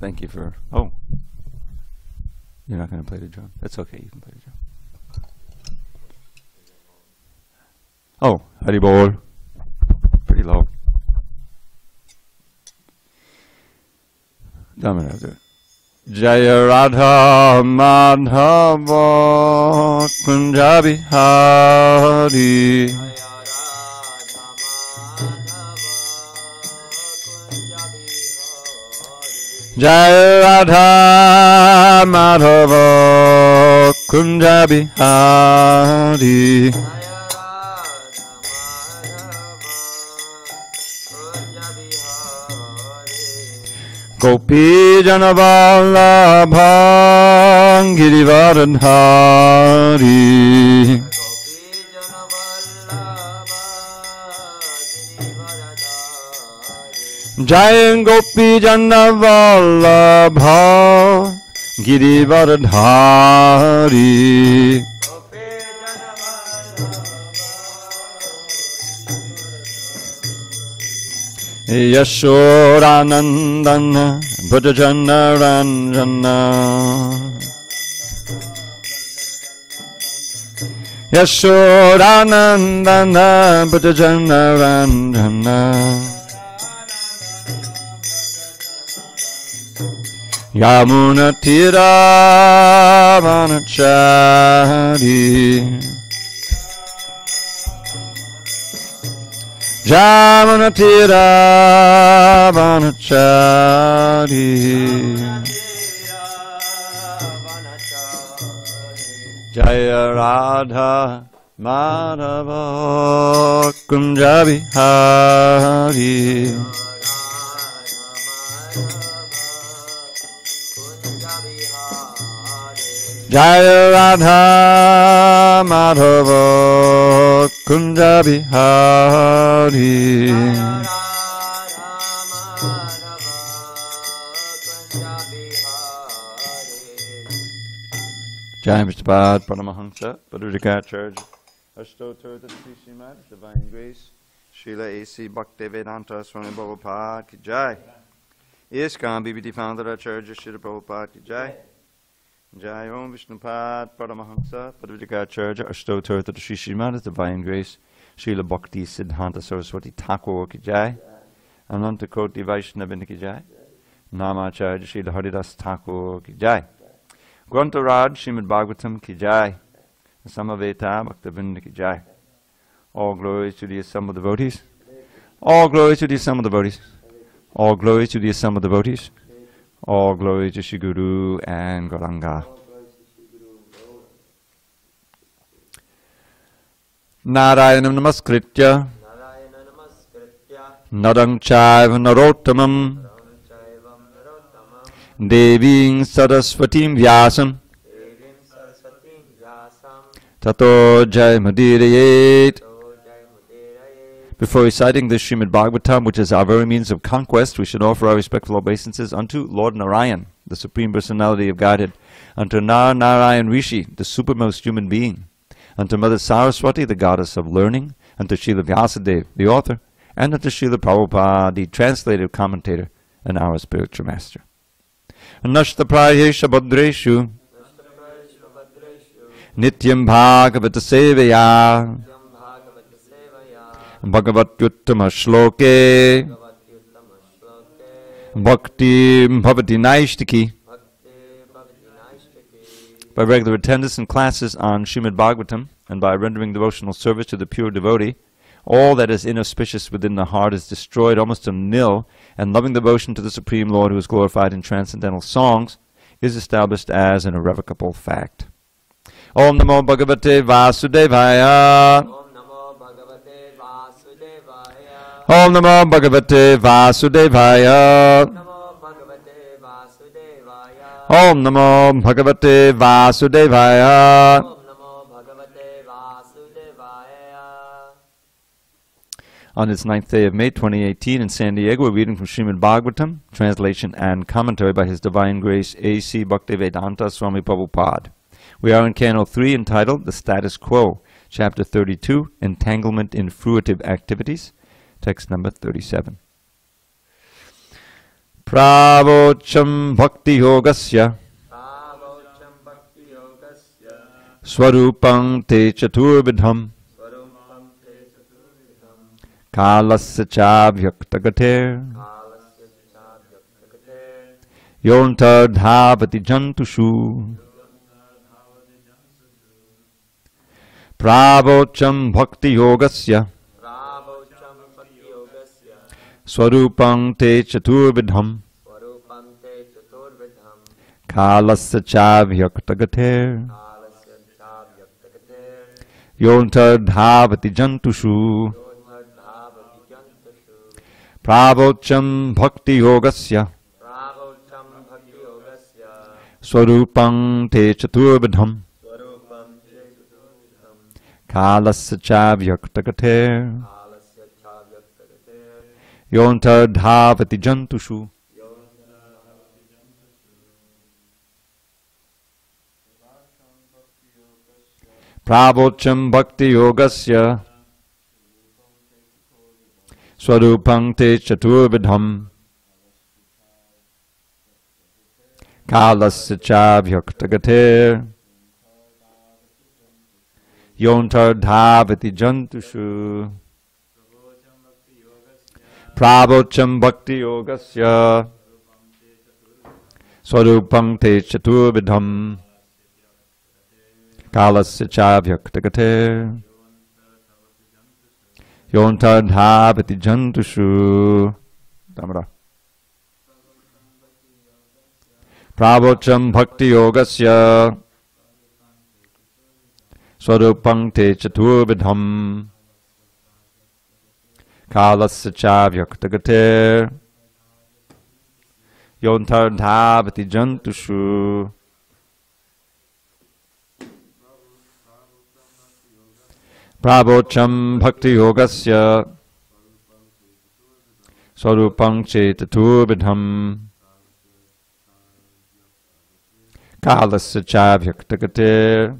thank you for, oh, you're not going to play the drum? That's okay, you can play the drum. Oh, Hari Bol. Pretty low. Damana. Jaya Radha Madhava Kunjabi Hari. Jaya Radha Madhava Kunjabi Hari. Gopi Janavallabha Girivardhari. Jai Gopi Janavallabha Girivardhari. Yashodanandana Bhajana Ranjana. Yashodanandana Bhajana Ranjana. Yamuna Tira Vanachari. Jamana Tira Vanachari. Jaya Radha Madhava Kunjabi Hari. Jaya Radha Madhava Kunjabi Hari. Jai Mr. Bad Paramahamsa Padurikacharya Ashtotar the Srimad Divine Grace Srila A.C. Bhakti Vedanta Swami Prabhupada Ki Jai. ISKCON BBT Founder Acharya Srila Prabhupada Ki Jai. Jai Om Vishnupad Paramahamsa Padurikacharya Ashtotar the Srimad Divine Grace Srila Bhakti Siddhanta Saraswati Thakur Ki Jai. Ananta Koti Vaishnavin Ki Jai. Namacharya Srila Haridas Thakur Ki Jai. Grantharaj srimadbhagavatam Ki Jai. Samaveta Bhaktavinda Ki Jai. All glories to the assembled devotees. All glories to the assembled devotees. All glories to the assembled devotees. All glories to Shri Guru and Gauranga. Narayanam Namaskritya Narang Chaiva Narottamam Deving Saraswatim Vyasam Tato Jai Mudirayet. Before reciting the Srimad Bhagavatam, which is our very means of conquest, we should offer our respectful obeisances unto Lord Narayan, the Supreme Personality of Godhead, unto Narayan Rishi, the supermost human being, unto Mother Saraswati, the goddess of learning, unto Srila Vyasadeva, the author, and unto Srila Prabhupada, the translative commentator and our spiritual master. Nashta prayesha badreshu Nityam Bhagavata Sevaya Bhagavatyuttama Shloke Bhakti Bhavati Naishtiki. By regular attendance in classes on Srimad Bhagavatam and by rendering devotional service to the pure devotee, all that is inauspicious within the heart is destroyed almost to nil, and loving devotion to the Supreme Lord, who is glorified in transcendental songs, is established as an irrevocable fact. Om Namo Bhagavate Vasudevaya. Om Namo Bhagavate Vasudevaya. Om Namo Bhagavate Vasudevaya. On its 9th day of May 2018 in SanDiego, we're reading from Srimad Bhagavatam, translation and commentary by His Divine Grace A.C. Bhaktivedanta Swami Prabhupada. We are in Canto 3 entitled The Status Quo, Chapter 32, Entanglement in Fruitive Activities, text number 37. Pravocham bhakti yogasya Swarupam te chaturvidham Kalasya cha vyaktagater Yonta dhavati jantushu Pravocham bhakti yogasya Swarupam te chaturvidham Kalasya cha vyaktagater Yonta dhavati jantushu Pravocham bhakti yogasya Swarupam te chaturvidham Kalasya cha vyaktagater Yonta dhavati jantushu Pravocham bhakti yogasya Swarupam te chaturvidham Kalasya cha vyaktagater Yonta dhavati jantushu Pravocham bhakti yogasya Swarupam te chaturvidham Kalasya cha vyaktagater Yonta dhavati jantushu Damara Pravocham bhakti yogasya Swarupam te chaturvidham Kalasya cha vyaktagater Yonta dhavati jantushu Pravocham bhakti yogasya Swarupam te chaturvidham Kalasya cha vyaktagater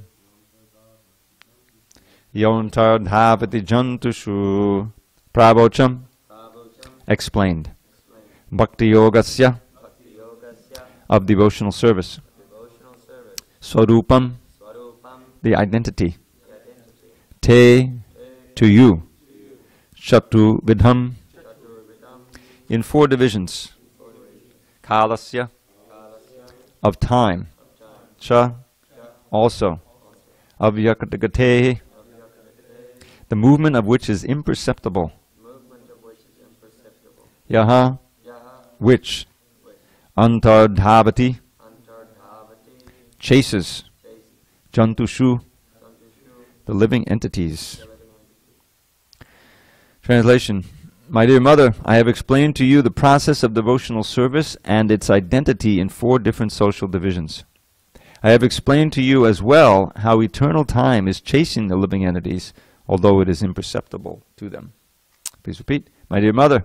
Yonta dhavati jantushu Pravocham explained. Bhakti yogasya of devotional service. Swarupam the identity. Te to you. Chaturvidham in 4 divisions. Kalasya of time. Cha also of yakatagatehi the movement of which is imperceptible. Yaha which antardhavati chases jantushu the living entities. Translation. My dear mother, I have explained to you the process of devotional service and its identity in 4 different social divisions. I have explained to you as well how eternal time is chasing the living entities, although it is imperceptible to them. Please repeat. My dear mother,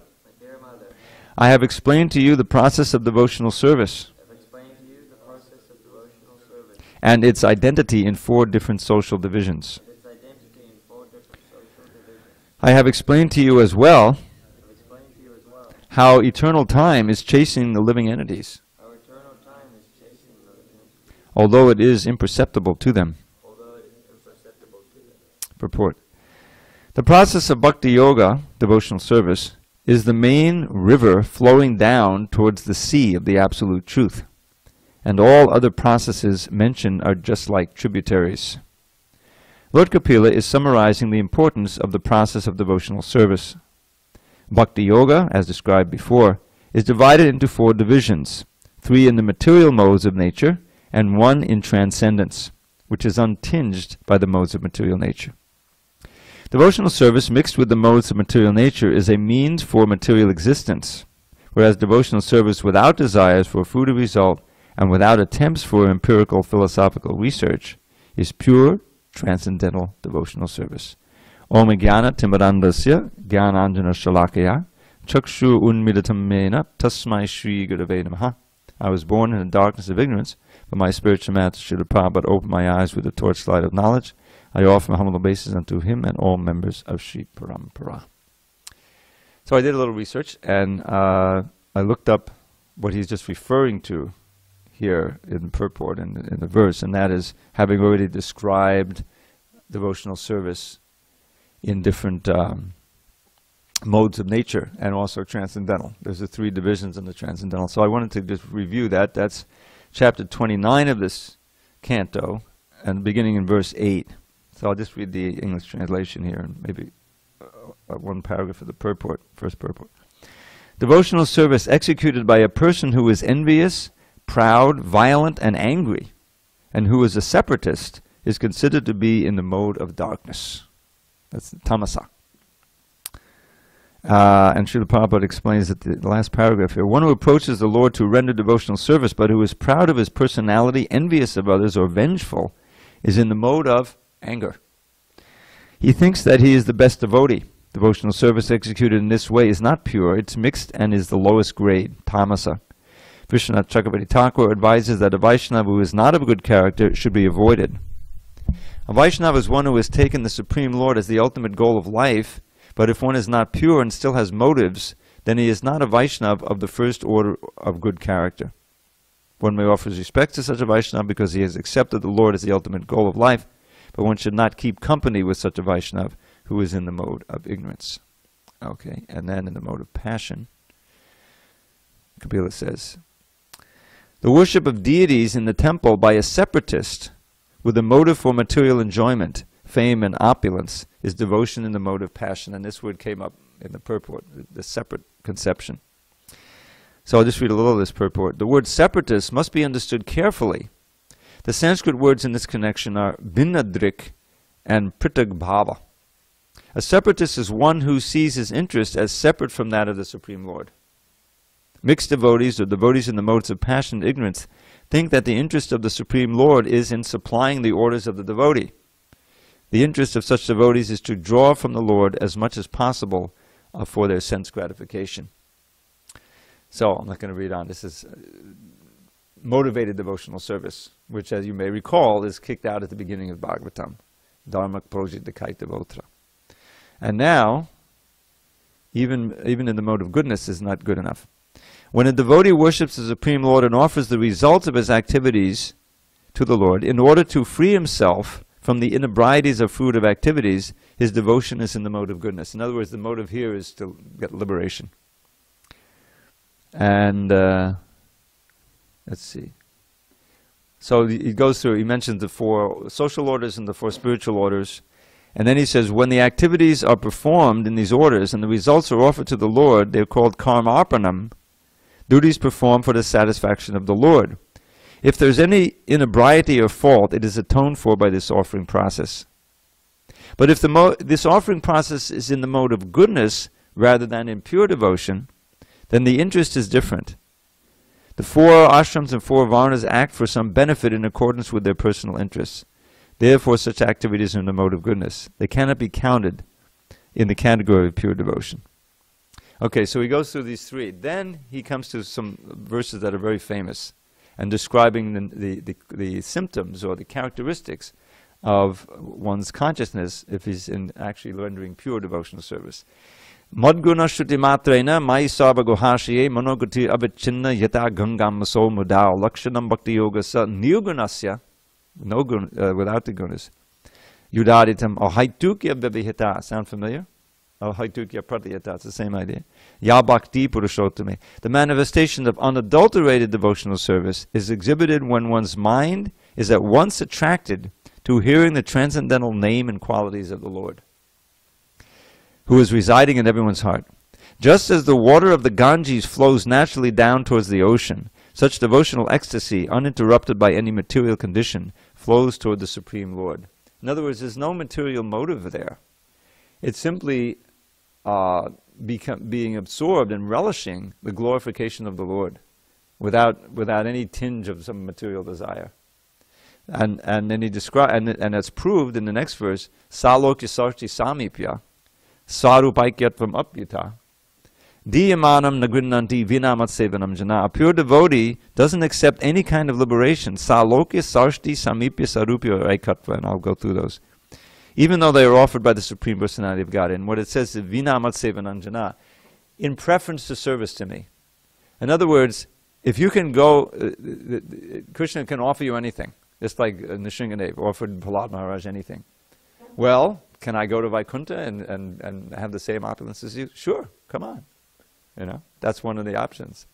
I have explained to you the process of devotional service and its identity in 4 different social divisions. I have explained to you as well how eternal time is chasing the living entities, although it is imperceptible to them. Purport. The process of bhakti yoga, devotional service, is the main river flowing down towards the sea of the absolute truth, and all other processes mentioned are just like tributaries. Lord Kapila is summarizing the importance of the process of devotional service. Bhakti yoga, as described before, is divided into 4 divisions, 3 in the material modes of nature and 1 in transcendence, which is untinged by the modes of material nature. Devotional service mixed with the modes of material nature is a means for material existence, whereas devotional service without desires for food or result and without attempts for empirical philosophical research is pure transcendental devotional service. Om Jnana Timbarandasya Jnananjana Shalakaya Chakshu Unmidatam Mena Tasmai Shri Gurave Namaha. I was born in the darkness of ignorance, but my spiritual master Srila Prabhupada opened my eyes with the torchlight of knowledge. I offer my humble obeisance unto him and all members of Sri Parampara. So I did a little research, and I looked up what he's just referring to here in the purport in the verse, and that is having already described devotional service in different modes of nature and also transcendental. There's the three divisions in the transcendental. So I wanted to just review that. That's chapter 29 of this canto, and beginning in verse 8. So I'll just read the English translation here, and maybe one paragraph of the purport, first purport. Devotional service executed by a person who is envious, proud, violent, and angry, and who is a separatist, is considered to be in the mode of darkness. That's tamasa. And Srila Prabhupada explains that the last paragraph here, one who approaches the Lord to render devotional service, but who is proud of his personality, envious of others, or vengeful, is in the mode of anger. He thinks that he is the best devotee. Devotional service executed in this way is not pure, it's mixed and is the lowest grade, tamasa. Vishwanath Chakravarti Thakur advises that a Vaishnava who is not of good character should be avoided. A Vaishnava is one who has taken the Supreme Lord as the ultimate goal of life, but if one is not pure and still has motives, then he is not a Vaishnava of the first order of good character. One may offer respect to such a Vaishnava because he has accepted the Lord as the ultimate goal of life, but one should not keep company with such a Vaishnava who is in the mode of ignorance. Okay, and then in the mode of passion, Kapila says, the worship of deities in the temple by a separatist with a motive for material enjoyment, fame and opulence, is devotion in the mode of passion. And this word came up in the purport, the separate conception. So I'll just read a little of this purport. The word separatist must be understood carefully. The Sanskrit words in this connection are bhinnadrik and pritagbhava. A separatist is one who sees his interest as separate from that of the Supreme Lord. Mixed devotees, or devotees in the modes of passion and ignorance, think that the interest of the Supreme Lord is in supplying the orders of the devotee. The interest of such devotees is to draw from the Lord as much as possible for their sense gratification. So, I'm not going to read on. This is motivated devotional service, which, as you may recall, is kicked out at the beginning of Bhagavatam. Dharmak projita kaita votra. And now, even in the mode of goodness is not good enough. When a devotee worships the Supreme Lord and offers the results of his activities to the Lord, in order to free himself from the inebrieties of fruitive activities, his devotion is in the mode of goodness. In other words, the motive here is to get liberation. And let's see. So he goes through, he mentions the four social orders and the four spiritual orders. And then he says, when the activities are performed in these orders and the results are offered to the Lord, they're called karmarpanam, duties performed for the satisfaction of the Lord. If there's any inebriety or fault, it is atoned for by this offering process. But if this offering process is in the mode of goodness rather than in pure devotion, then the interest is different. The four ashrams and four varnas act for some benefit in accordance with their personal interests. Therefore, such activities are in the mode of goodness. They cannot be counted in the category of pure devotion. Okay, so he goes through these three. Then he comes to some verses that are very famous and describing the symptoms or the characteristics of one's consciousness if he's in actually rendering pure devotional service. Madguna shruti matrena mai sarva gohashiye manogati abhichinna yata gangam so mudao lakshanam bhakti yoga sa nirgunasya, no gun, without the gunas, yudaditam ahaitukya vibhita. Sound familiar? Ahaitukya pratiyata, it's the same idea. Ya bhakti purushottame. The manifestation of unadulterated devotional service is exhibited when one's mind is at once attracted to hearing the transcendental name and qualities of the Lord, who is residing in everyone's heart. Just as the water of the Ganges flows naturally down towards the ocean, such devotional ecstasy, uninterrupted by any material condition, flows toward the Supreme Lord. In other words, there's no material motive there. It's simply being absorbed and relishing the glorification of the Lord without any tinge of some material desire. And then he describes, and that's proved in the next verse, Salokya Sarti Samipya, Sarupaikyattvam Apyata, Diyamanam Nagrinnanti Vinamat Sevanam Jana. A pure devotee doesn't accept any kind of liberation. Salokya Sarti Samipya Sarupya Aikatva, and I'll go through those. Even though they are offered by the Supreme Personality of God. And what it says is Vinamat Sevanam Jana, in preference to service to me. In other words, if you can go, Krishna can offer you anything, just like Nishingadev offered Prahlad Maharaj anything. Well, can I go to Vaikuntha and have the same opulence as you? Sure, come on. You know, that's one of the options.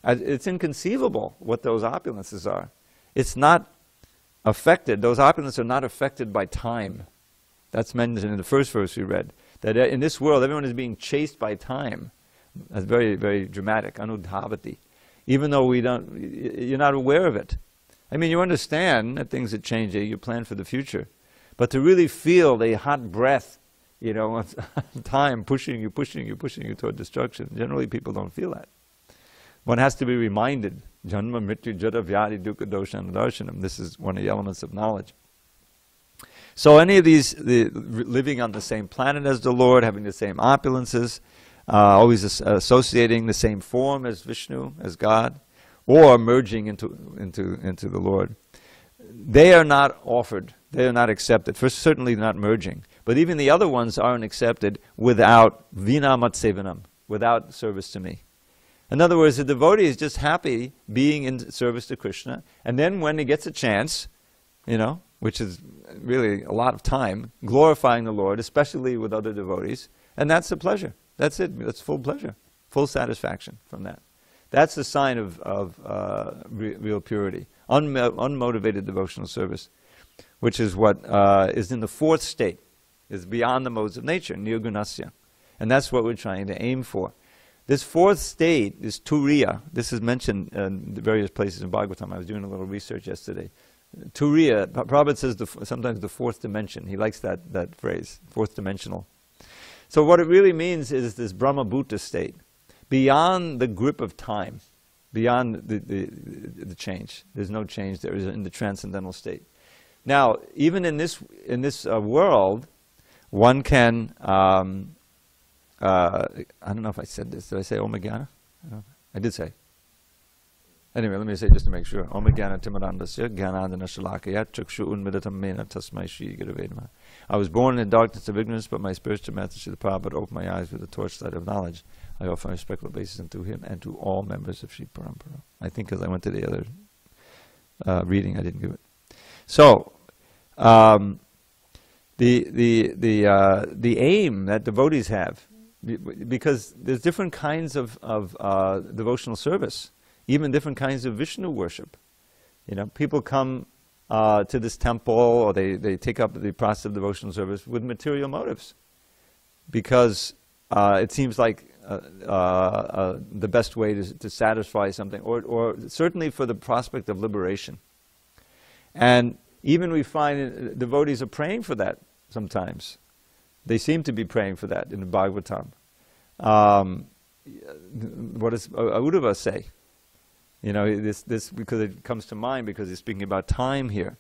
It's inconceivable what those opulences are. It's not affected, those opulences are not affected by time. That's mentioned in the first verse we read. That in this world, everyone is being chased by time. That's very, very dramatic, anudhavati. Even though you're not aware of it. I mean, you understand that things are changing, you plan for the future. But to really feel the hot breath, you know, of time pushing you toward destruction, generally people don't feel that. One has to be reminded, janma mrityu jara vyadi dukkha doshan darshanam. This is one of the elements of knowledge. So any of these, living on the same planet as the Lord, having the same opulences, always associating the same form as Vishnu, as God, or merging into the Lord, they are not offered. They are not accepted. First, certainly not merging. But even the other ones aren't accepted without vina matsevanam, without service to me. In other words, the devotee is just happy being in service to Krishna, and then when he gets a chance, you know, which is really a lot of time, glorifying the Lord, especially with other devotees, and that's the pleasure. That's it. That's full pleasure, full satisfaction from that. That's the sign of real purity, unmotivated devotional service, which is what is in the fourth state, is beyond the modes of nature, nirgunasya. And that's what we're trying to aim for. This fourth state is turiya. This is mentioned in various places in Bhagavatam. I was doing a little research yesterday. Turiya, Prabhupada says sometimes the fourth dimension. He likes that phrase, fourth dimensional. So what it really means is this Brahma-bhuta state, beyond the grip of time, beyond the change. There's no change there in the transcendental state. Now, even in this world, one can, I don't know if I said this. Did I say Om Jnana? I did say. Anyway, let me say just to make sure. Om Jnana Timarandasya Jnanandana Shalakaya Chakshu Unmidatam Mena Tasmai Shri Gurave Namaha. I was born in the darkness of ignorance, but my spiritual master Srila Prabhupada opened my eyes with the torchlight of knowledge. I offer my respectful obeisance unto him and to all members of Sri Parampara. I think because I went to the other reading, I didn't give it. So, the aim that devotees have, because there's different kinds of devotional service, even different kinds of Vishnu worship. You know, people come to this temple, or they take up the process of devotional service with material motives, because it seems like the best way to satisfy something, or certainly for the prospect of liberation. And even we find devotees are praying for that sometimes. They seem to be praying for that in the Bhagavatam. What does Uddhava say? You know, this because it comes to mind because he's speaking about time here.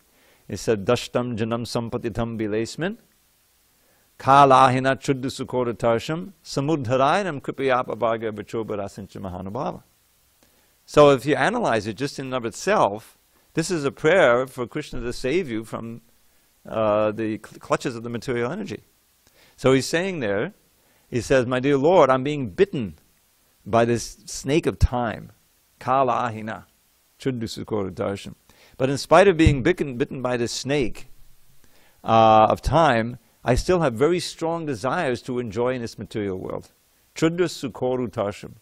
He said, Dashtam janam sampatitam bilesmin, kalahina chuddu sukodatarsham, samudharayanam kripayapa bhaga vichobarasincha mahanubhava. So if you analyze it just in and of itself, this is a prayer for Krishna to save you from the clutches of the material energy. So he's saying there, he says, my dear Lord, I'm being bitten by this snake of time. Kala ahina, chuddu sukora darsham. But in spite of being bitten by this snake of time, I still have very strong desires to enjoy in this material world. Chudra sukoru tarsham.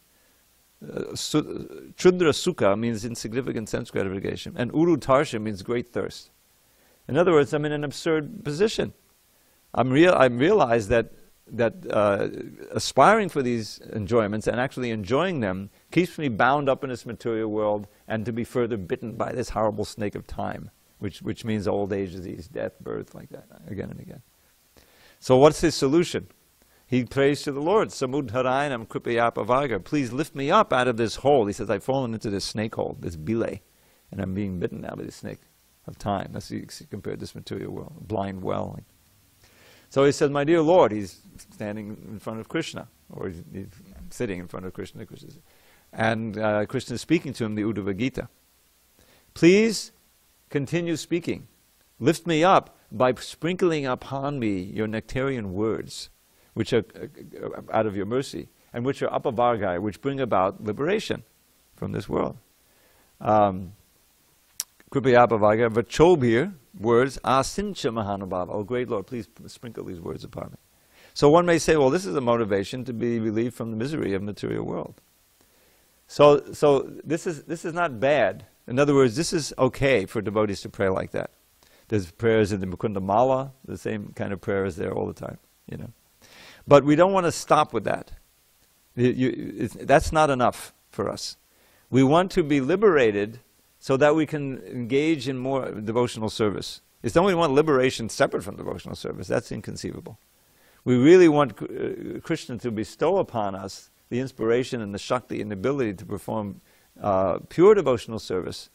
Chudra sukha means insignificant sense gratification, and uru tarsha means great thirst. In other words, I'm in an absurd position. I realize that aspiring for these enjoyments and actually enjoying them keeps me bound up in this material world, and to be further bitten by this horrible snake of time, which means old age, disease, death, birth, like that, again and again. So what's his solution? He prays to the Lord, Samudharayanam kripayapa vaga, please lift me up out of this hole. He says, I've fallen into this snake hole, this bile, and I'm being bitten now by this snake of time. That's compared to this material world, a blind well. So he says, my dear Lord, he's standing in front of Krishna, or he's sitting in front of Krishna, and Krishna is speaking to him, the Uddhava Gita. Please continue speaking. Lift me up by sprinkling upon me your nectarian words, which are out of your mercy, and which are apavargai, which bring about liberation from this world. Kripayapavaga Vachobhir, words, Asincha Mahanubhava. Oh, great Lord, please sprinkle these words upon me. So one may say, well, this is a motivation to be relieved from the misery of the material world. So this is not bad. In other words, this is okay for devotees to pray like that. There's prayers in the Mukunda Mala, the same kind of prayer is there all the time, you know. But we don't want to stop with that. That's not enough for us. We want to be liberated so that we can engage in more devotional service. It's not we want liberation separate from devotional service. That's inconceivable. We really want Krishna to bestow upon us the inspiration and the Shakti and the ability to perform pure devotional service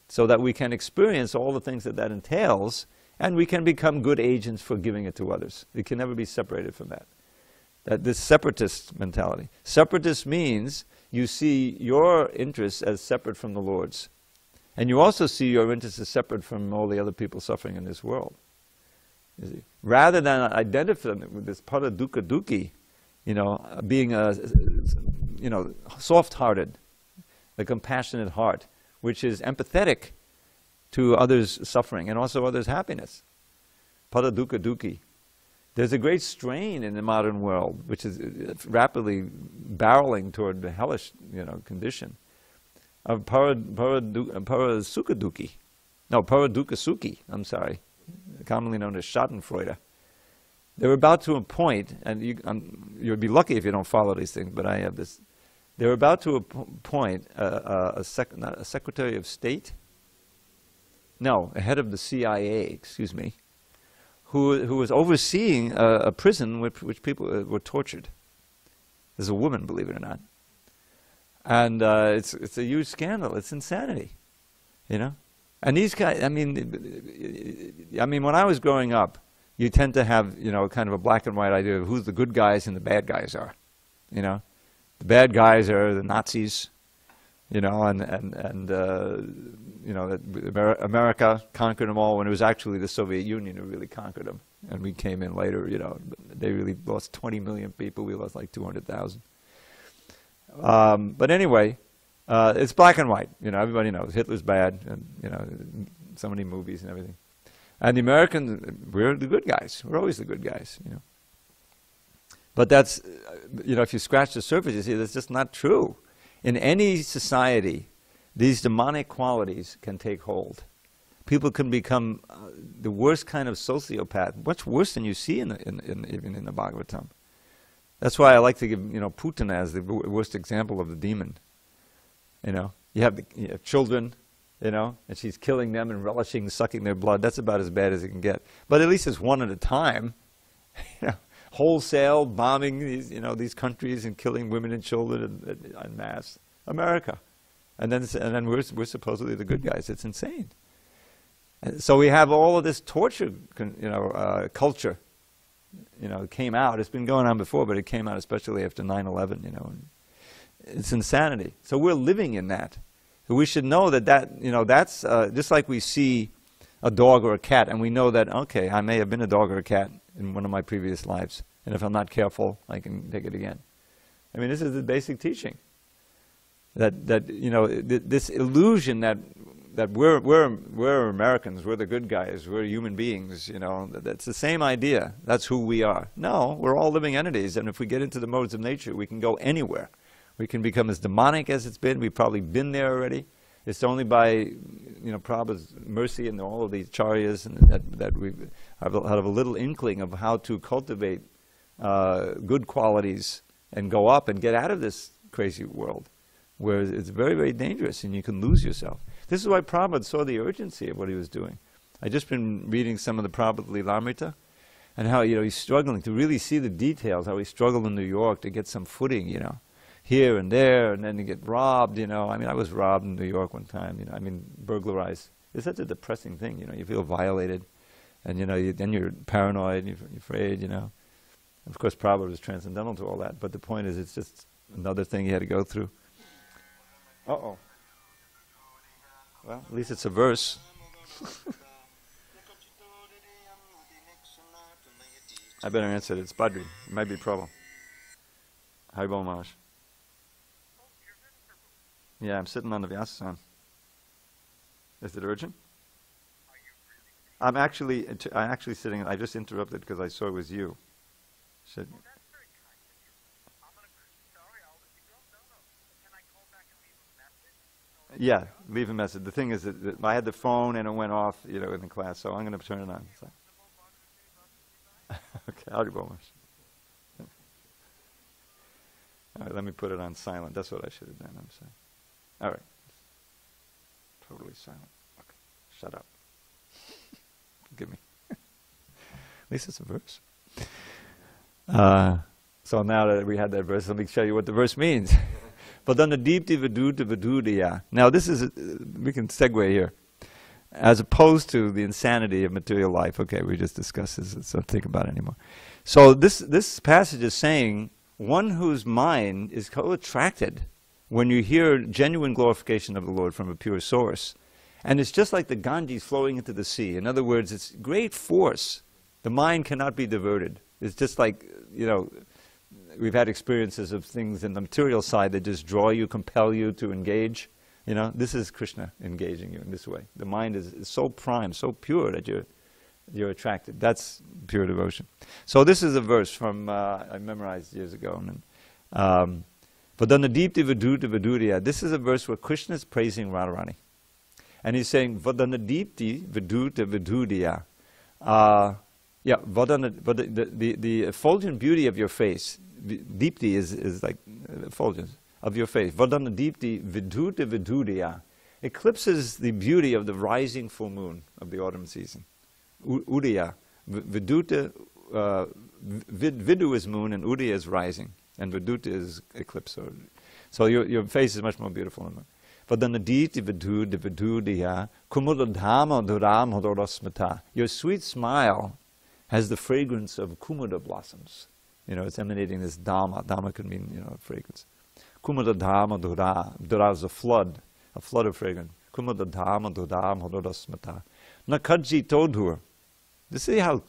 so that we can experience all the things that that entails, and we can become good agents for giving it to others. We can never be separated from that. This separatist mentality. Separatist means you see your interests as separate from the Lord's. And you also see your interests as separate from all the other people suffering in this world. You see? Rather than identify with this para dukkha dukhi, being soft-hearted, a compassionate heart, which is empathetic to others' suffering and also others' happiness. Para dukkha dukhi. There's a great strain in the modern world, which is rapidly barreling toward the hellish, condition of para sukha dukhi. No, para dukkha sukhi, I'm sorry, commonly known as Schadenfreude. They're about to appoint, and you'd be lucky if you don't follow these things, but I have this. They're about to appoint a Secretary of State? No, a head of the CIA, excuse me, who was overseeing a prison which people were tortured. There's a woman, believe it or not. And it's a huge scandal. It's insanity, And these guys, I mean, when I was growing up, you tend to have, kind of a black and white idea of who the good guys and the bad guys are, The bad guys are the Nazis, America conquered them all when it was actually the Soviet Union who really conquered them. And we came in later, they really lost 20 million people. We lost like 200,000. But anyway, it's black and white. Everybody knows Hitler's bad, and so many movies and everything. And the Americans, we're the good guys. We're always the good guys, But that's, if you scratch the surface, you see that's just not true. In any society, these demonic qualities can take hold. People can become the worst kind of sociopath, much worse than you see even in the Bhagavatam. That's why I like to give Putana as the worst example of the demon. You have children, and she's killing them and relishing sucking their blood. That's about as bad as it can get. But at least it's one at a time. Wholesale bombing these countries and killing women and children en masse. America, and then we're supposedly the good guys. It's insane. And so we have all of this torture, culture. It came out. It's been going on before, but it came out especially after 9/11. It's insanity. So we're living in that. So we should know that that's just like we see a dog or a cat, and we know that okay, I may have been a dog or a cat in one of my previous lives, and if I'm not careful, I can take it again. I mean, this is the basic teaching. That this illusion that we're Americans, we're the good guys, we're human beings, that's the same idea. That's who we are. No, we're all living entities, and if we get into the modes of nature, we can go anywhere. We can become as demonic as it's been. We've probably been there already. It's only by Prabhu's mercy and all of these charyas and that we have a little inkling of how to cultivate good qualities and go up and get out of this crazy world, where it's very, very dangerous and you can lose yourself. This is why Prabhupada saw the urgency of what he was doing. I've just been reading some of the Prabhupada Lilamrita, and how he's struggling to really see the details, how he struggled in New York to get some footing, here and there, and then to get robbed, I mean, I was robbed in New York one time, burglarized. It's such a depressing thing, you feel violated, and then you're paranoid, and you're afraid, Of course, Prabhupada was transcendental to all that, but the point is, it's just another thing he had to go through. Uh-oh. Well, at least it's a verse. I better answer it. It's Badri. It might be a problem. Haribol Maharaj. Yeah, I'm sitting on the Vyasasan. Is it urgent? I'm actually sitting. I just interrupted because I saw it was you. Should, yeah, leave a message. The thing is that I had the phone and it went off, in the class, so I'm going to turn it on. So. Okay, I'll go. All right, let me put it on silent. That's what I should have done. I'm sorry. All right. Totally silent. Okay. Shut up. Forgive me. At least it's a verse. So now that we had that verse, let me show you what the verse means. Vadana deepti vaduta vadudiya. Now this is, we can segue here. As opposed to the insanity of material life. Okay, we just discussed this, so don't think about it anymore. So this passage is saying, one whose mind is co-attracted when you hear genuine glorification of the Lord from a pure source. And it's just like the Ganges flowing into the sea. In other words, it's great force. The mind cannot be diverted. It's just like, we've had experiences of things in the material side that just draw you, compel you to engage. This is Krishna engaging you in this way. The mind is so prime, so pure that you're attracted. That's pure devotion. So this is a verse from, I memorized years ago. Vadana deepti vaduta vaduriya. This is a verse where Krishna is praising Radharani. And he's saying, Vadana deepti vaduta vaduriya. The effulgent beauty of your face, deepti is like effulgence of your face. Vadana deepti viduta viduriya eclipses the beauty of the rising full moon of the autumn season. Udaya, viduta, vidu is moon and udaya is rising, and viduta is eclipse. So your face is much more beautiful than that. Vadana deepti viduta viduriya kumudadhama duram hodorasmata. Your sweet smile has the fragrance of kumuda blossoms. It's emanating this dhamma. Dhamma can mean, fragrance. Kumada dhamma dura. Dura is a flood of fragrance. Kumada dhamma duram hodorasmata. Nakadji todhur. You see how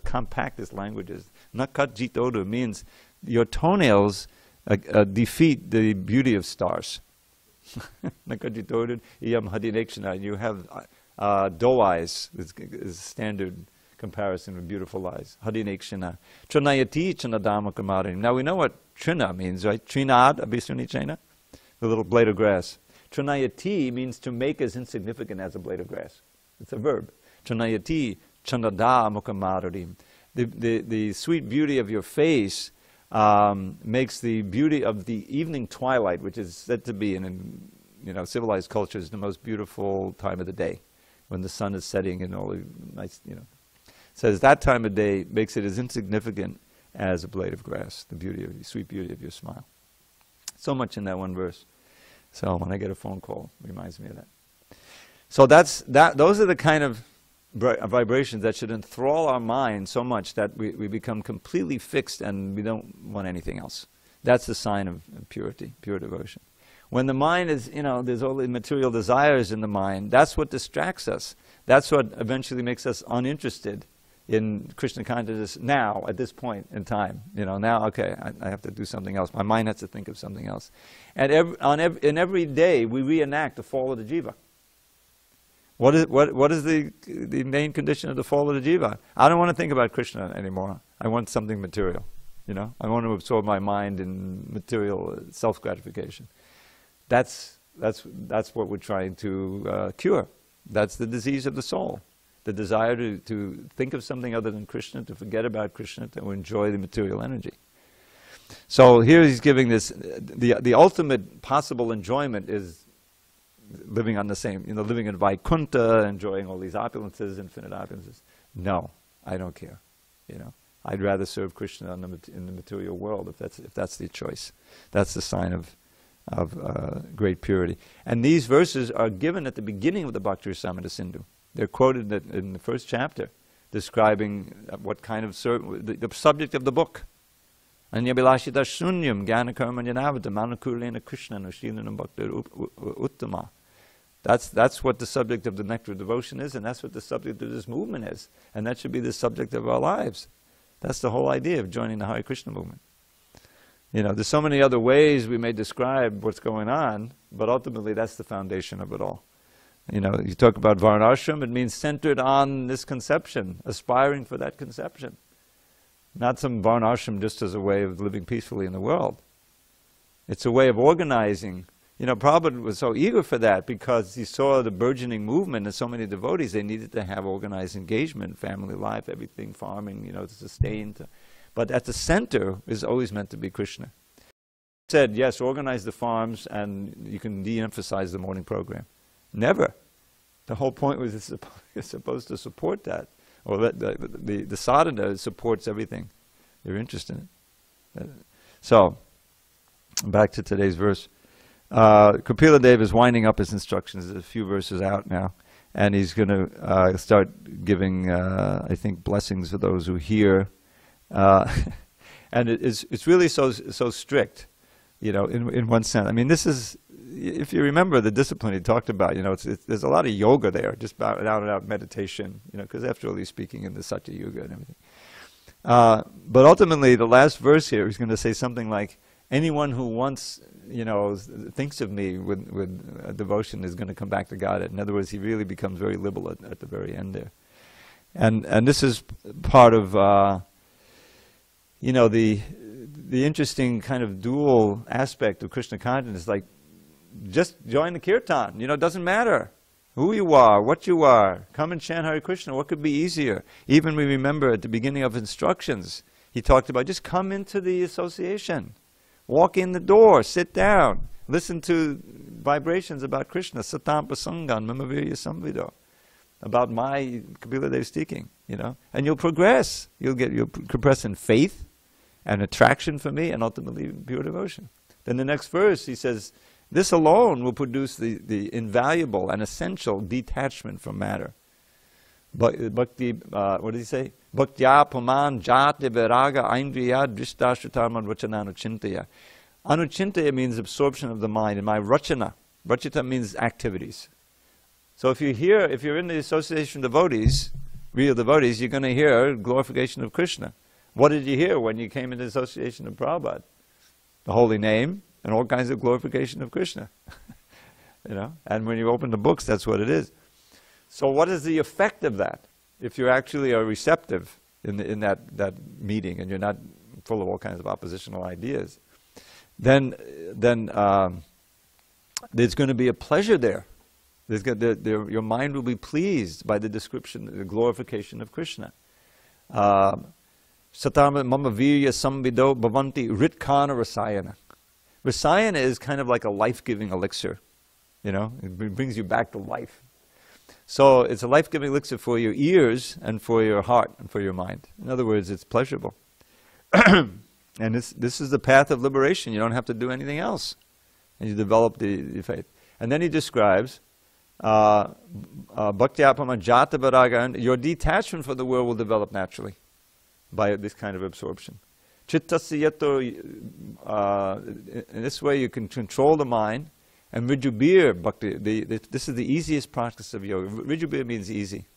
compact this language is. Nakadji todhur means your toenails defeat the beauty of stars. Nakadji todhur iyam hadinekshana. You have doe eyes. Is standard comparison with beautiful eyes. Hadinekshana. Trinayati chanadama kamarim. Now we know what trina means, right? Trinad, abhisuni chena, the little blade of grass. Trinayati means to make as insignificant as a blade of grass. It's a verb. Trinayati chanada mukhamararim. The sweet beauty of your face makes the beauty of the evening twilight, which is said to be in civilized cultures the most beautiful time of the day, when the sun is setting and all the nice, says that time of day makes it as insignificant as a blade of grass, the sweet beauty of your smile. So much in that one verse. So when I get a phone call, it reminds me of that. So those are the kind of vibrations that should enthrall our mind so much that we become completely fixed and we don't want anything else. That's the sign of purity, pure devotion. When the mind is, there's all the material desires in the mind, that's what distracts us. That's what eventually makes us uninterested in Krishna consciousness now, at this point in time. Now, okay, I have to do something else. My mind has to think of something else. And in every day, we reenact the fall of the jiva. What is the main condition of the fall of the jiva? I don't want to think about Krishna anymore. I want something material. I want to absorb my mind in material self-gratification. That's what we're trying to cure. That's the disease of the soul. The desire to think of something other than Krishna, to forget about Krishna, to enjoy the material energy. So here he's giving this, the ultimate possible enjoyment is living on the same, living in Vaikuntha, enjoying all these opulences, infinite opulences. No, I don't care. I'd rather serve Krishna in the material world if that's the choice. That's the sign of great purity. And these verses are given at the beginning of the Bhakti Rasamrita Sindhu. They're quoted in the first chapter, describing what kind of the subject of the book. Anyabilashita shunyam jnana karma jnanavata manukulena krishna nushilanam bhaktir uttama. That's what the subject of the nectar of devotion is, and that's what the subject of this movement is. And that should be the subject of our lives. That's the whole idea of joining the Hare Krishna movement. There's so many other ways we may describe what's going on, but ultimately that's the foundation of it all. You know, you talk about varnashram, it means centered on this conception, aspiring for that conception. Not some varnashram just as a way of living peacefully in the world. It's a way of organizing. You know, Prabhupada was so eager for that because he saw the burgeoning movement and so many devotees, they needed to have organized engagement, family life, everything, farming, you know, to sustain. But at the center is always meant to be Krishna. He said, yes, organize the farms and you can de-emphasize the morning program. Never. The whole point was it's supposed to support that. Or the sadhana supports everything. You're interested in it. So, back to today's verse. Kapila Dev is winding up his instructions. There's a few verses out now. And he's going to start giving, I think, blessings for those who hear. And it's really so strict, you know, in one sense. I mean, this is, if you remember the discipline he talked about, you know, there's a lot of yoga there, just out and out meditation, you know, because after all he's speaking in the Satya Yuga and everything. But ultimately, the last verse here, he's going to say something like, anyone who once, you know, thinks of me with devotion is going to come back to God. In other words, he really becomes very liberal at the very end there. And this is part of, you know, the interesting kind of dual aspect of Krishna consciousness. Like, just join the kirtan. You know, it doesn't matter who you are, what you are. Come and chant Hare Krishna. What could be easier? Even we remember at the beginning of instructions, he talked about just come into the association. Walk in the door, sit down, listen to vibrations about Krishna, satam prasangan, mamavirya samvido, about my Kapila Dev speaking, you know, and you'll progress. You'll progress in faith and attraction for me, and ultimately pure devotion. Then the next verse, he says, this alone will produce the invaluable and essential detachment from matter. Bhakti, what did he say? Bhaktya puman jati viraga aindriya drishtashrutarman rachana anuchintaya. Anuchintaya means absorption of the mind. And my rachana, rachita means activities. So if you're in the association of devotees, real devotees, you're going to hear glorification of Krishna. What did you hear when you came into the association of Prabhupada? The holy name and all kinds of glorification of Krishna. You know, and when you open the books, that's what it is. So what is the effect of that? If you actually are receptive in that meeting and you're not full of all kinds of oppositional ideas, then there's going to be a pleasure there. Your mind will be pleased by the description, the glorification of Krishna. Satama mama virya samvido bhavanti ritkana rasayana. Rasayana is kind of like a life-giving elixir. You know, it brings you back to life. So it's a life-giving elixir for your ears and for your heart and for your mind. In other words, it's pleasurable. And this is the path of liberation. You don't have to do anything else. And you develop the faith. And then he describes, Bhakti apama jata varaga, your detachment from the world will develop naturally by this kind of absorption. Chittasya yato, in this way you can control the mind. And Rijubir Bhakti, this is the easiest practice of yoga. Rijubir means easy.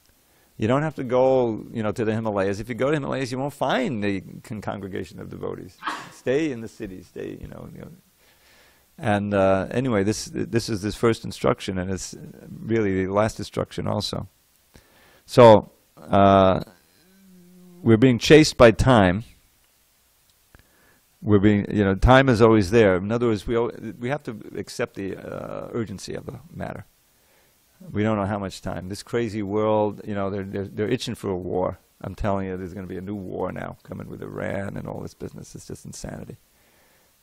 You don't have to go, you know, to the Himalayas. If you go to the Himalayas, you won't find the congregation of devotees. Stay in the city. Stay, you know. And anyway, this is this first instruction, and it's really the last instruction also. So we're being chased by time. We're being, you know, time is always there. In other words, we have to accept the urgency of the matter. We don't know how much time. This crazy world, you know, they're itching for a war. I'm telling you, there's going to be a new war now coming with Iran and all this business. It's just insanity.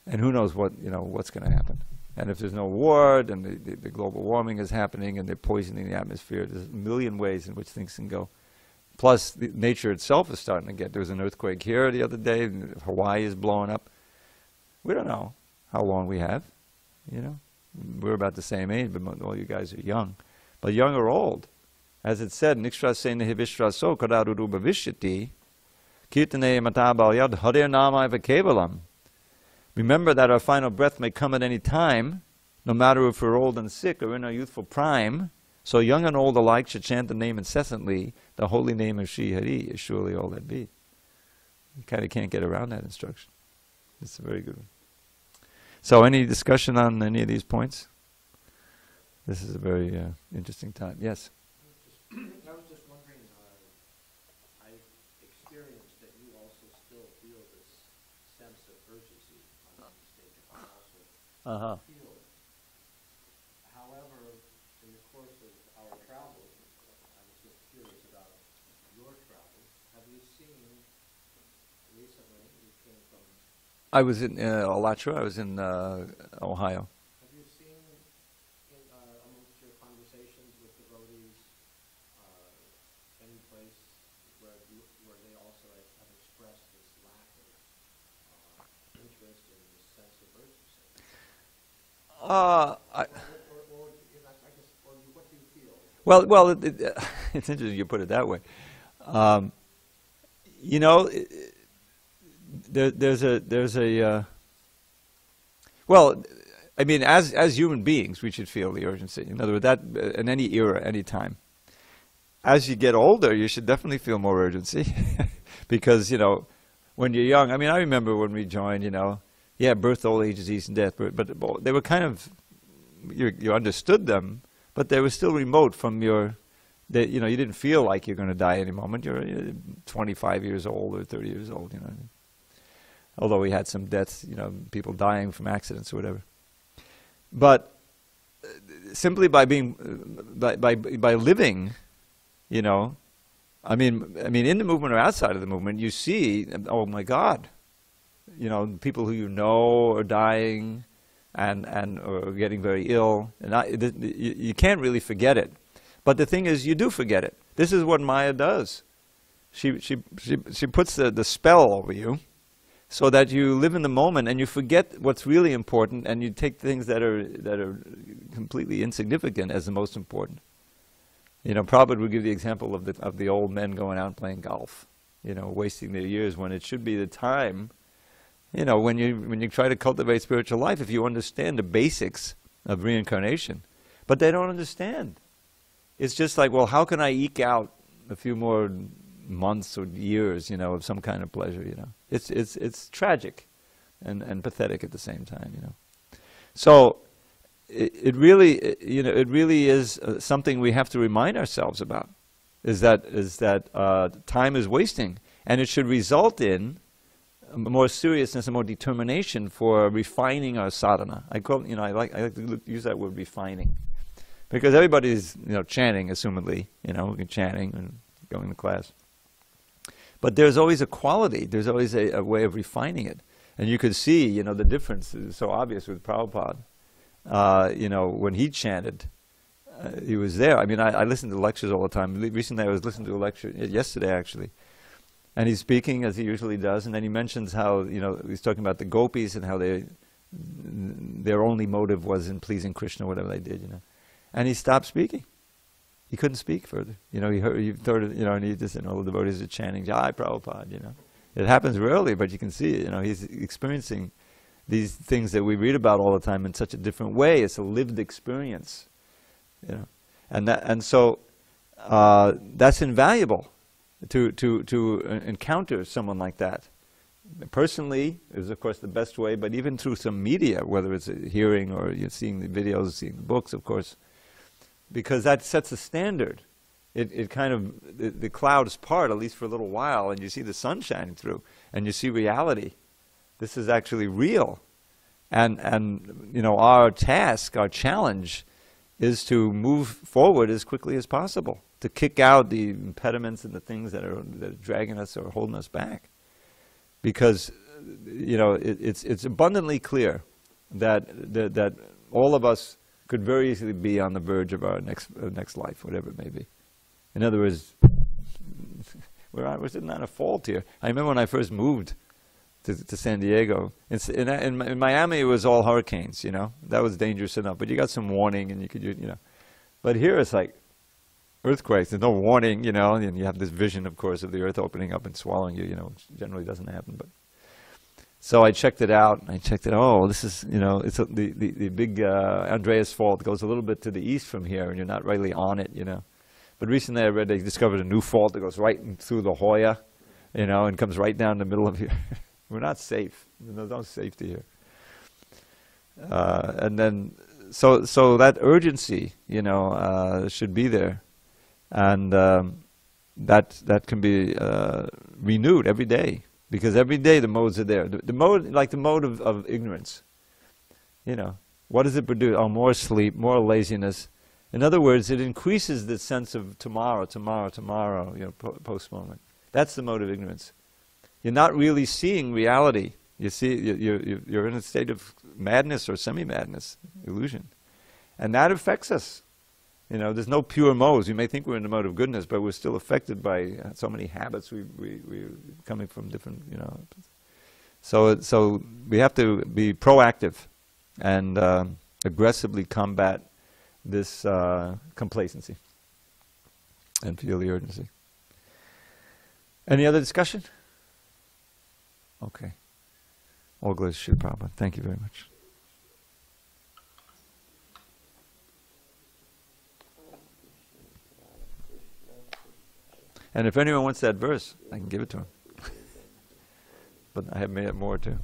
And who knows what, you know, what's going to happen. And if there's no war, then the global warming is happening and they're poisoning the atmosphere. There's a million ways in which things can go. Plus, nature itself is starting to there was an earthquake here the other day, and Hawaii is blowing up. We don't know how long we have, you know. We're about the same age, but all you guys are young. But young or old. As it said, Nikshasena hivishraso kadarudu bhavishyati kirtane matabalyad harir nama kevalam. Remember that our final breath may come at any time, no matter if we're old and sick or in our youthful prime. So young and old alike should chant the name incessantly. The holy name of Sri Hari is surely all that be. You kind of can't get around that instruction. It's a very good one. So any discussion on any of these points? this is a very interesting time. Yes? I was just wondering, I experienced that you also still feel this sense of urgency on the stage. I also feel it. However, in the course of our travels, I was just curious about your travels. Have you seen recently, you came from... I was in Alachua. I was in Ohio. Have you seen amongst your conversations with devotees any place where they also have expressed this lack of interest and this sense of urgency? What do you feel? Well, it's interesting you put it that way. You know, there's a well, I mean, as human beings, we should feel the urgency. In other words, that in any era, any time. As you get older, you should definitely feel more urgency, because you know, when you're young. I mean, I remember when we joined. You know, yeah, birth, old age, disease, and death. But they were kind of, you understood them, but they were still remote from your. You know, you didn't feel like you're going to die any moment. You're 25 years old or 30 years old. You know, although we had some deaths. You know, people dying from accidents or whatever. But simply by being, by living. You know, I mean, in the movement or outside of the movement, you see, oh my God, you know, people who you know are dying, and or getting very ill, and you can't really forget it. But the thing is, you do forget it. This is what Maya does. She puts the spell over you, so that you live in the moment and you forget what's really important, and you take things that are completely insignificant as the most important. You know, Prabhupada would give the example of the old men going out and playing golf, you know, wasting their years when it should be the time, you know, when you try to cultivate spiritual life, if you understand the basics of reincarnation. But they don't understand. It's just like, well, how can I eke out a few more months or years, you know, of some kind of pleasure, you know? It's tragic and pathetic at the same time, you know. So it really, you know, it really is something we have to remind ourselves about. Is that time is wasting, and it should result in more seriousness and more determination for refining our sadhana. I like to use that word, refining, because everybody's, you know, chanting, assumedly, you know, chanting and going to class. But there's always a quality. There's always a way of refining it, and you could see, you know, the difference is so obvious with Prabhupada. You know, when he chanted, he was there. I mean, I listen to lectures all the time. Recently I was listening to a lecture, yesterday actually, and he's speaking as he usually does, and then he mentions how, you know, he's talking about the gopis and how their only motive was in pleasing Krishna, whatever they did, you know. And he stopped speaking. He couldn't speak further. You know, he heard it, you know, and he just, you know, all the devotees are chanting, Jai Prabhupada, you know. It happens rarely, but you can see it, you know, he's experiencing these things that we read about all the time in such a different way. It's a lived experience, you know, and so that's invaluable to encounter someone like that. Personally is of course the best way, but even through some media, whether it's a hearing or you're seeing the videos, seeing the books, of course, because that sets a standard. It kind of, the clouds part, at least for a little while, and you see the sun shining through, and you see reality. This is actually real, and you know, our task, our challenge, is to move forward as quickly as possible, to kick out the impediments and the things that are dragging us or holding us back, because you know, it's abundantly clear that all of us could very easily be on the verge of our next life, whatever it may be. In other words, we're sitting on a fault here. I remember when I first moved to SanDiego. In Miami, it was all hurricanes, you know. That was dangerous enough, but you got some warning, and you could, you know. But here it's like earthquakes. There's no warning, you know, and you have this vision, of course, of the earth opening up and swallowing you, you know, which generally doesn't happen. But so I checked it out, and I checked it. Oh, this is, you know, it's the big Andreas Fault goes a little bit to the east from here, and you're not really on it, you know. But recently I read they discovered a new fault that goes right through La Jolla, you know, and comes right down the middle of here. We're not safe. There's no safety here. And then, so that urgency, should be there, and that can be renewed every day, because every day the modes are there. The mode, like the mode of ignorance. What does it produce? Oh, more sleep, more laziness. In other words, it increases the sense of tomorrow, postponement. That's the mode of ignorance. You're not really seeing reality. You see, you're in a state of madness or semi-madness, illusion. And that affects us. There's no pure modes. You may think we're in the mode of goodness, but we're still affected by so many habits we're coming from different, So we have to be proactive and aggressively combat this complacency and feel the urgency. Any other discussion? Okay. All glories to Srila Prabhupada. Thank you very much. And if anyone wants that verse, I can give it to him. But I have made it more too.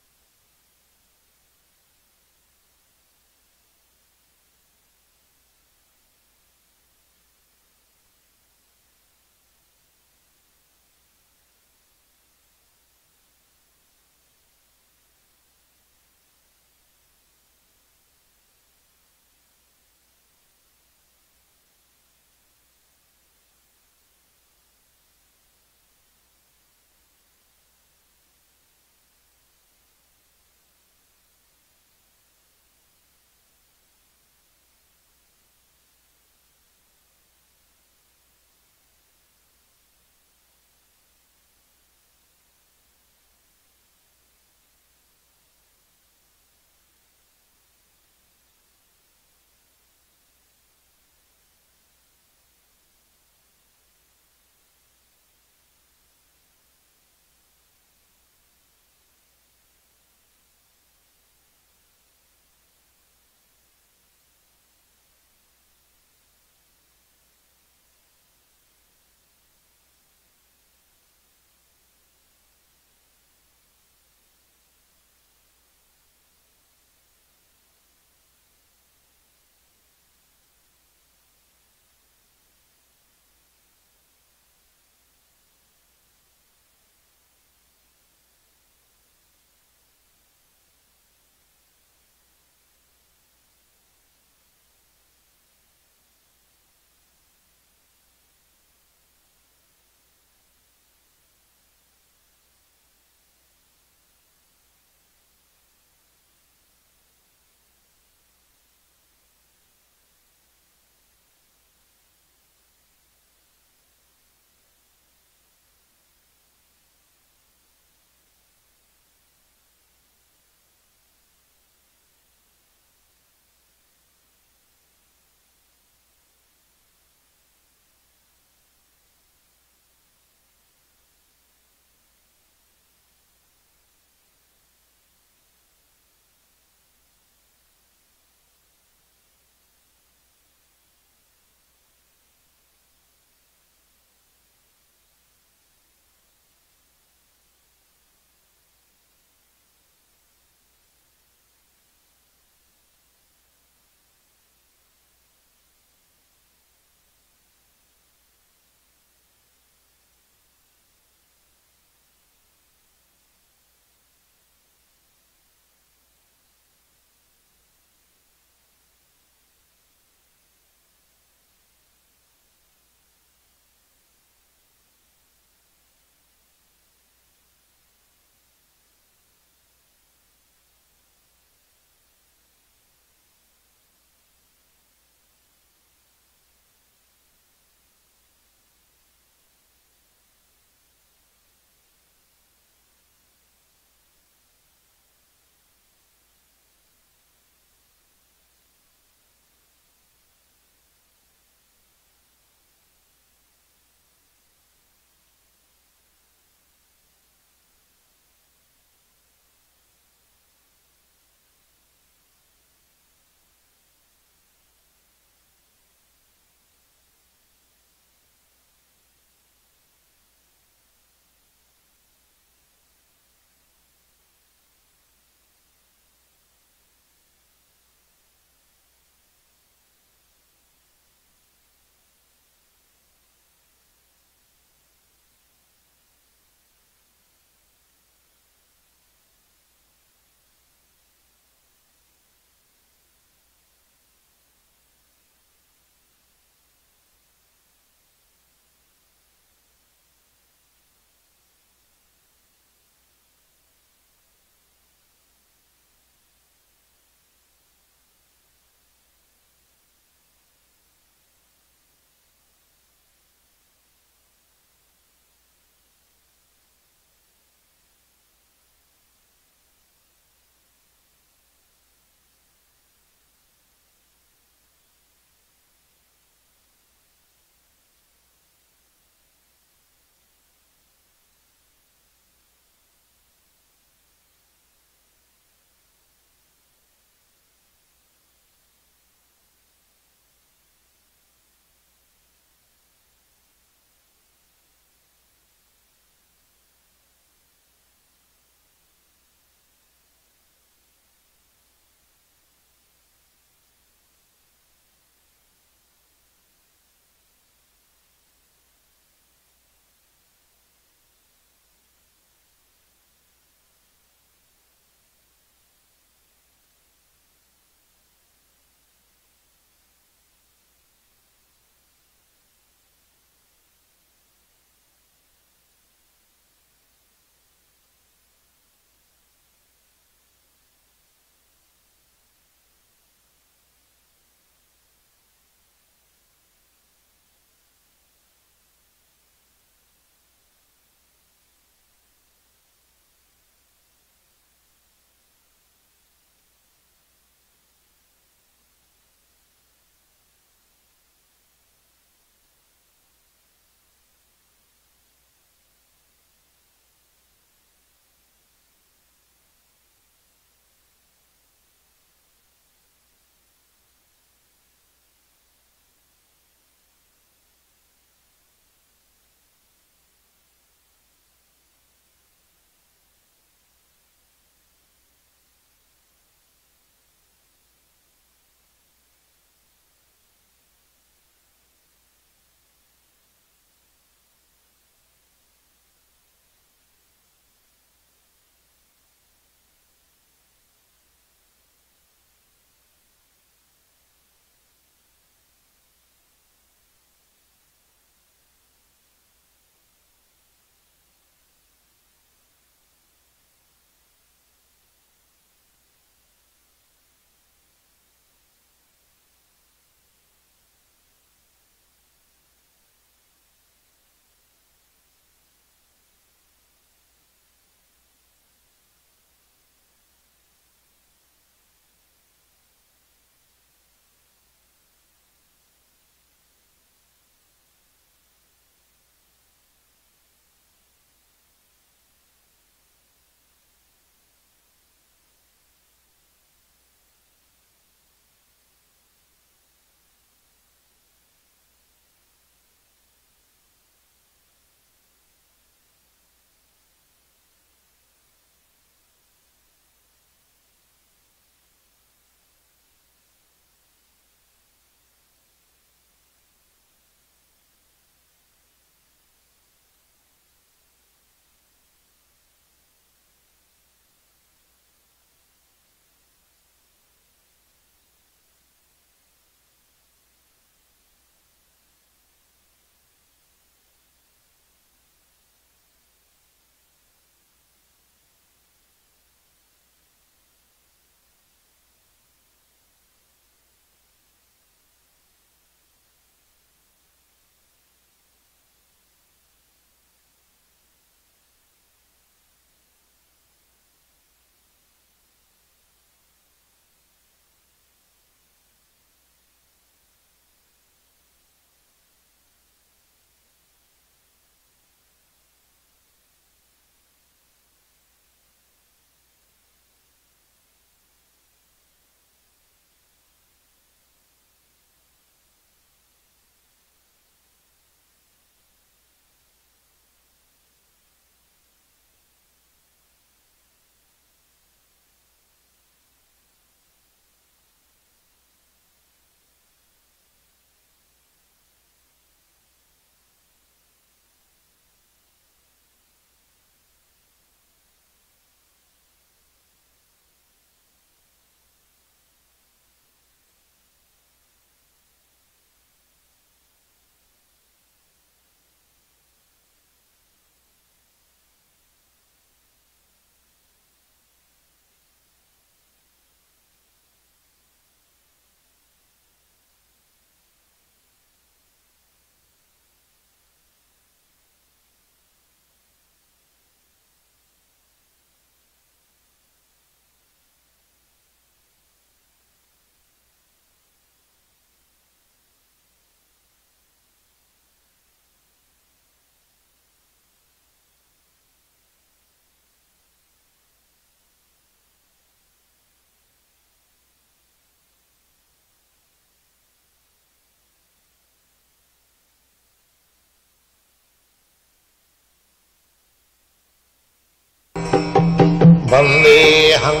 Vandeham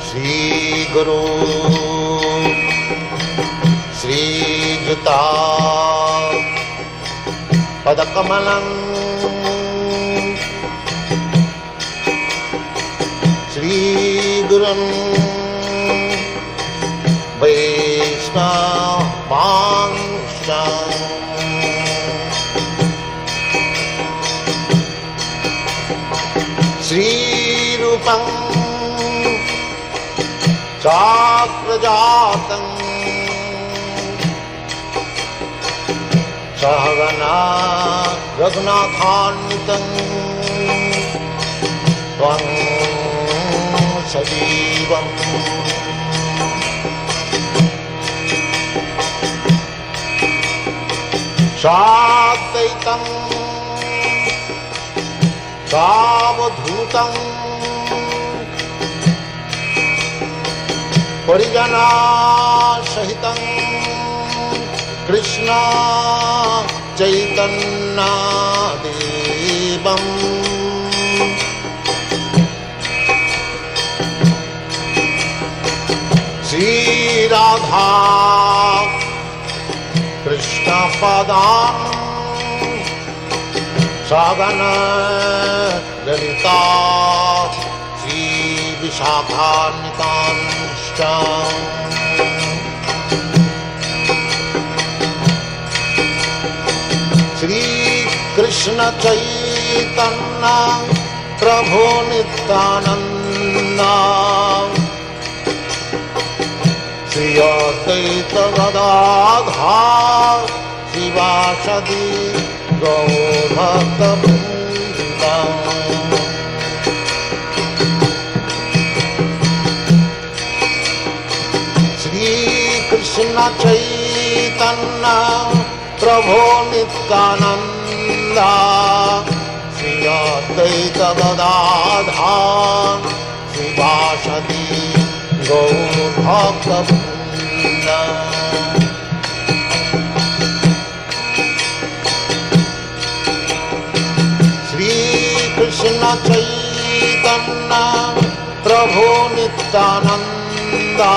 Sri Guru Sri Juta Padakamalam Sri Gurun Vaishnavamsham Sri Rupam Chakrajatam Sahagana Raghunathanvitam Tvam Sajivam Sadvaitam Savadhutam Parijana Sahitam Krishna Chaitanya Devam Sri Radha Krishna Padam Sagana Lalita Sri Vishakhanitanstam Sri Krishna Chaitanya Prabhu Nityananda Sri Advaita Gadadhar Sivasadi Gaur-bhakta-vrinda Sri Krishna Chaitanya Prabhu Nityananda Sri Advaita Gadadhar Sivasadi Gaur-bhakta-vrinda Sri Krishna Chaitanya Prabhu Nityananda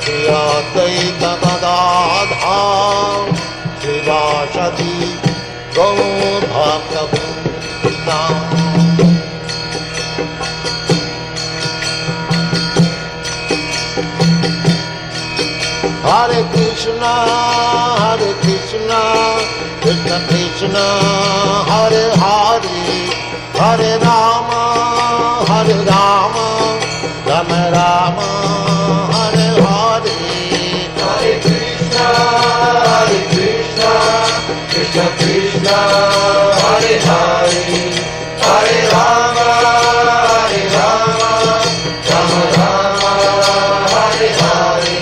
Sri Advaita Gadadhar Sivasadi Gaur-bhakta-vrinda Hare Krishna, Krishna Krishna, Hare Hare, Hare Rama, Rama Rama, Hare Hare. Hare Krishna, Krishna Krishna, Hare Hare, Hare Rama, Rama Rama, Hare Hare.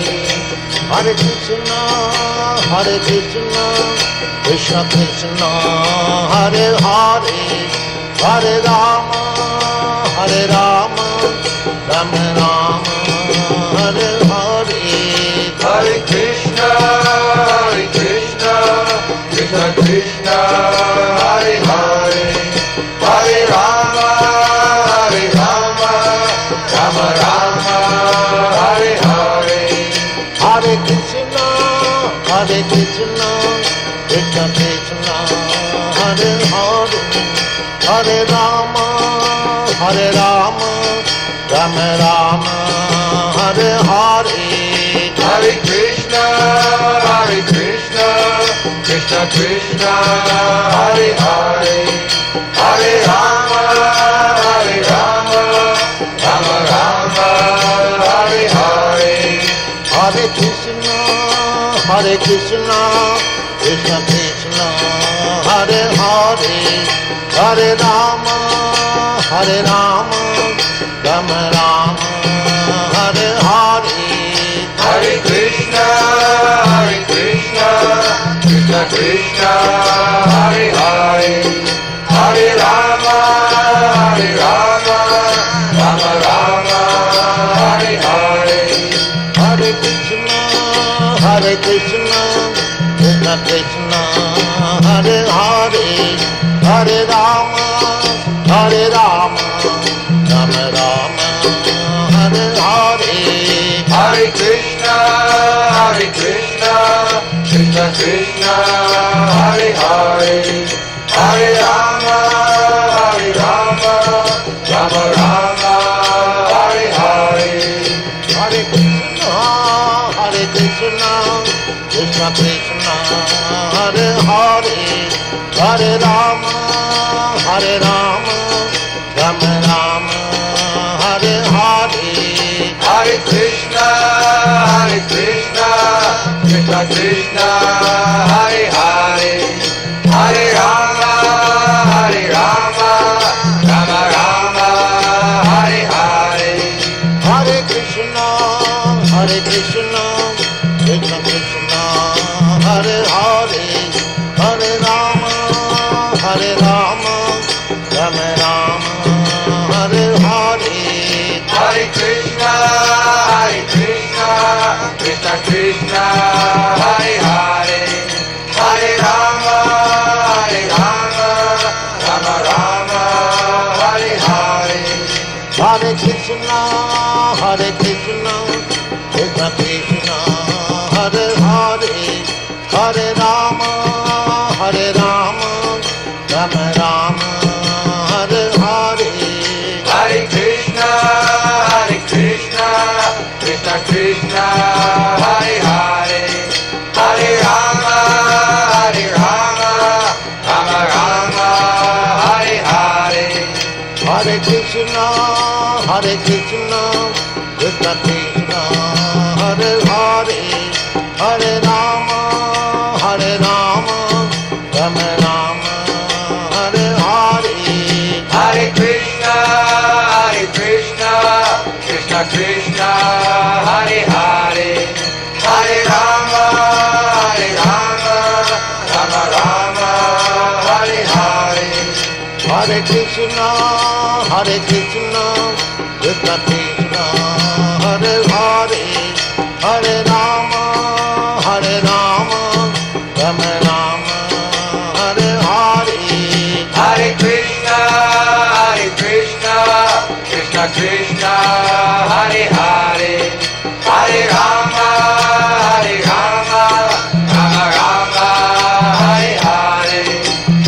Hare Krishna, Krishna Krishna, Hare Hare, Hare Rama, Rama Rama, Hare Hare. Hare Krishna, Krishna Krishna, Hare Hare, Hare Rama, Rama Rama, Hare Hare. Hare Krishna, Krishna Krishna, Hare Hare, Hare Rama, Rama Rama, Hare Hare. Hare Krishna, Krishna Krishna, Hare Hare, Hare Rama, Rama Rama, Hare Hare. Hare Krishna, Krishna Krishna, Hare Hare, Hare Rama, Rama Rama, Hare Hare. Hare Krishna, Krishna Krishna, Hare Hare, Hare Rama, Rama Rama, Hare Hare. Hare Krishna, Krishna Krishna, Hare Hare, Hare Hare Rama, Hare Rama, Rama Rama, Hare Hare. Hare Krishna, Krishna Krishna, Hare Hare, Hare Rama, Rama Rama, Hare Hare. Hare Krishna, Krishna Krishna, Hare Hare, Hare Rama, Rama Rama, Hare Hare. Hare Krishna, Krishna Krishna, Hare Hare, Hare Rama, Rama Rama, Hare Hare. Hare Krishna, Krishna Krishna, Hare Hare, Hare Rama, Rama Rama, Hare Hare. Hare Krishna, Krishna Krishna, Hare Hare, Hare Rama, Rama Rama, Hare Hare. Hare Krishna, Krishna Krishna, Hare Hare, Hare Rama, Rama Rama, Hare Hare. Hare Krishna, Krishna Krishna, Hare Hare, Hare Rama, Rama Rama, Hare Hare. Hare Krishna, Krishna Krishna, Hare Hare, Hare Rama, Rama Rama, Hare Hare. Hare Krishna, Krishna Krishna, Hare Hare, Hare Rama, Rama Rama, Hare Hare. Hare Krishna, Krishna Krishna, Hare Hare, Hare Rama, Rama Rama, Hare Hare. Hare Krishna, Krishna Krishna, Hare Hare, Hare Rama, Rama Rama, Hare Hare.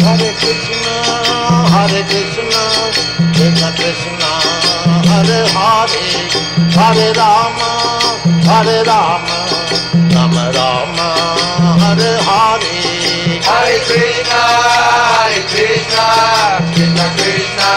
Hare Krishna, Krishna Krishna, Hare Hare, Hare Rama, Rama Rama, Hare Hare. Hare Krishna, Krishna Krishna,